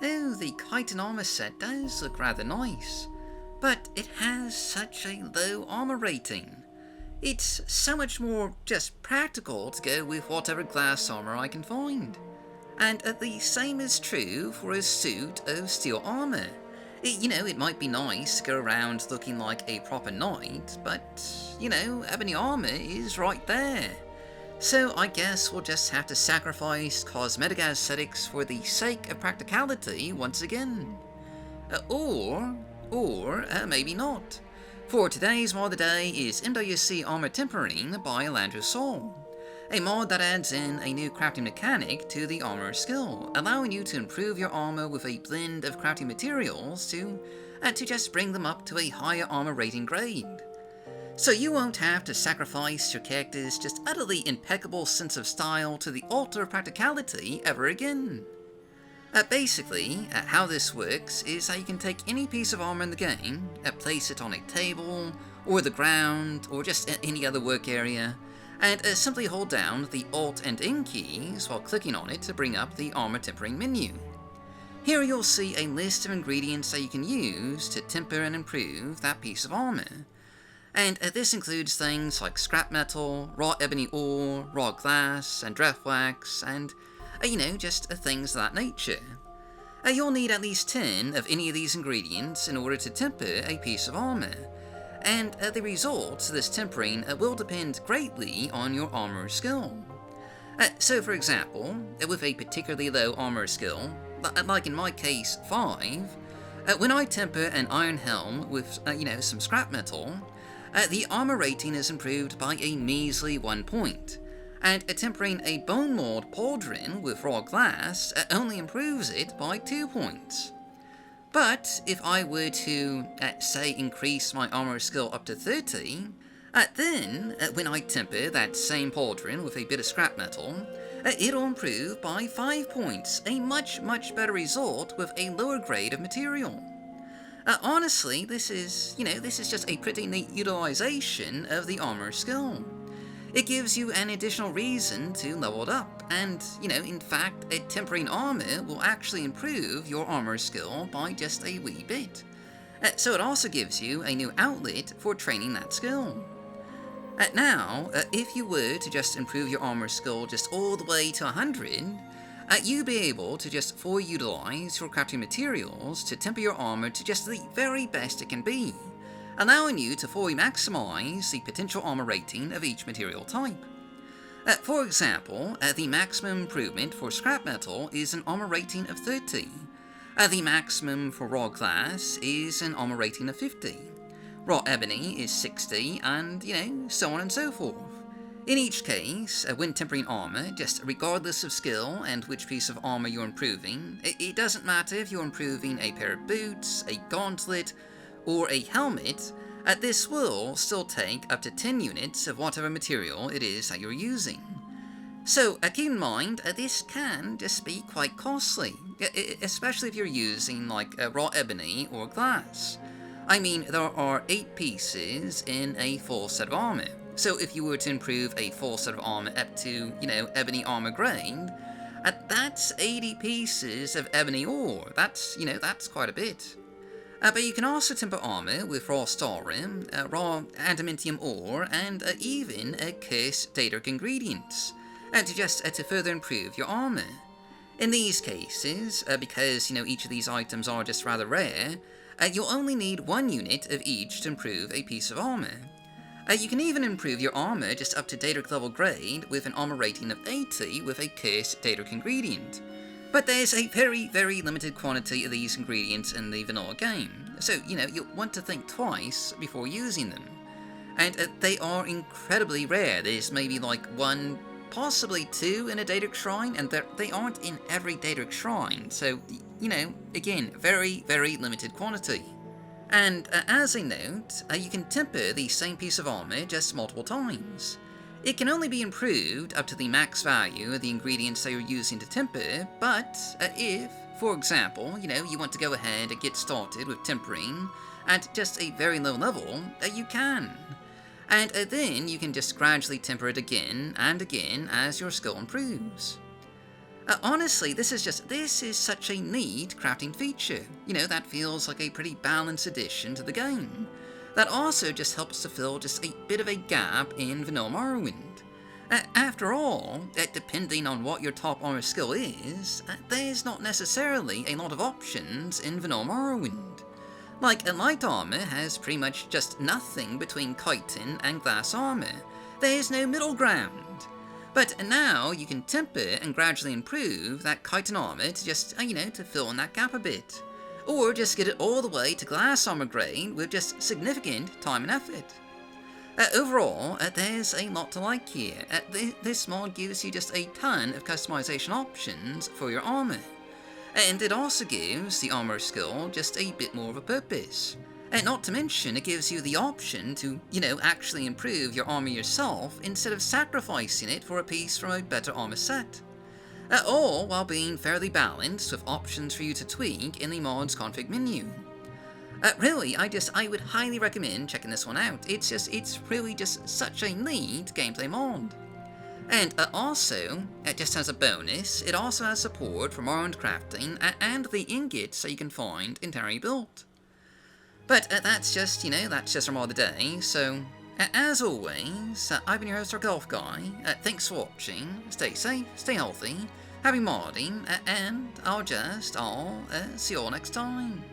Oh, the chitin armor set does look rather nice, but it has such a low armor rating. It's so much more just practical to go with whatever glass armor I can find. And the same is true for a suit of steel armor. It might be nice to go around looking like a proper knight, but, ebony armor is right there. So I guess we'll just have to sacrifice cosmetic aesthetics for the sake of practicality once again. Or maybe not. For today's mod of the day is MWSE Armor Tempering by AlandroSul, a mod that adds in a new crafting mechanic to the armor skill, allowing you to improve your armor with a blend of crafting materials to just bring them up to a higher armor rating grade. So you won't have to sacrifice your character's just utterly impeccable sense of style to the altar of practicality ever again. Basically, how this works is how you can take any piece of armor in the game, place it on a table, or the ground, or just any other work area, and simply hold down the Alt and N keys while clicking on it to bring up the armor tempering menu. Here you'll see a list of ingredients that you can use to temper and improve that piece of armor. And this includes things like scrap metal, raw ebony ore, raw glass, and draft wax, and just things of that nature. You'll need at least 10 of any of these ingredients in order to temper a piece of armor, and the results of this tempering will depend greatly on your armor skill. So for example, with a particularly low armor skill, like in my case 5, when I temper an iron helm with some scrap metal, the armor rating is improved by a measly 1 point, and tempering a bone mold pauldron with raw glass only improves it by 2 points. But if I were to, say, increase my armor skill up to 30, then when I temper that same pauldron with a bit of scrap metal, it'll improve by 5 points, a much better result with a lower grade of material. Honestly, this is just a pretty neat utilization of the armor skill. It gives you an additional reason to level it up, and, in fact, tempering armor will actually improve your armor skill by just a wee bit. So it also gives you a new outlet for training that skill. Now, if you were to just improve your armor skill just all the way to 100, you'd be able to just fully utilize your crafting materials to temper your armor to just the very best it can be, allowing you to fully maximize the potential armor rating of each material type. For example, the maximum improvement for scrap metal is an armor rating of 30. The maximum for raw glass is an armor rating of 50. Raw ebony is 60, and, so on and so forth. In each case, when tempering armor, just regardless of skill and which piece of armor you're improving, it doesn't matter if you're improving a pair of boots, a gauntlet, or a helmet, this will still take up to 10 units of whatever material it is that you're using. So keep in mind, this can just be quite costly, especially if you're using raw ebony or glass. I mean, there are 8 pieces in a full set of armor, so if you were to improve a full set of armor up to, ebony armor grade, that's 80 pieces of ebony ore. That's quite a bit. But you can also temper armor with raw stahlrim, raw adamantium ore, and even cursed Daedric ingredients, to further improve your armor. In these cases, because each of these items are just rather rare, you'll only need 1 unit of each to improve a piece of armor. You can even improve your armor just up to Daedric level grade with an armor rating of 80 with a cursed Daedric ingredient. But there's a very limited quantity of these ingredients in the vanilla game, so you'll want to think twice before using them. And they are incredibly rare. There's maybe 1, possibly 2 in a Daedric shrine, and they aren't in every Daedric shrine, so again, very limited quantity. And as a note, you can temper the same piece of armor just multiple times. It can only be improved up to the max value of the ingredients that you're using to temper, but if, for example, you want to go ahead and get started with tempering at just a very low level, you can. And then you can just gradually temper it again and again as your skill improves. Honestly, this is such a neat crafting feature. You know, that feels like a pretty balanced addition to the game. That also just helps to fill just a bit of a gap in vanilla Morrowind. After all, depending on what your top armor skill is, there's not necessarily a lot of options in vanilla Morrowind. Like, a light armor has pretty much just nothing between chitin and glass armor. There's no middle ground. But now you can temper and gradually improve that chitin armor to just, to fill in that gap a bit. Or just get it all the way to glass armor grade with just significant time and effort. Overall, there's a lot to like here. This mod gives you just a ton of customization options for your armor. And it also gives the armor skill just a bit more of a purpose. And not to mention, it gives you the option to, actually improve your armor yourself instead of sacrificing it for a piece from a better armor set. All while being fairly balanced with options for you to tweak in the mod's config menu. Really, I would highly recommend checking this one out. It's really just such a neat gameplay mod. And also, just as a bonus, it also has support for Morrowind crafting and the ingots that you can find in Terry built. But that's just our mod of the day, so as always, I've been your host, our Golf Guy. Thanks for watching, stay safe, stay healthy, happy modding, and I'll see you all next time.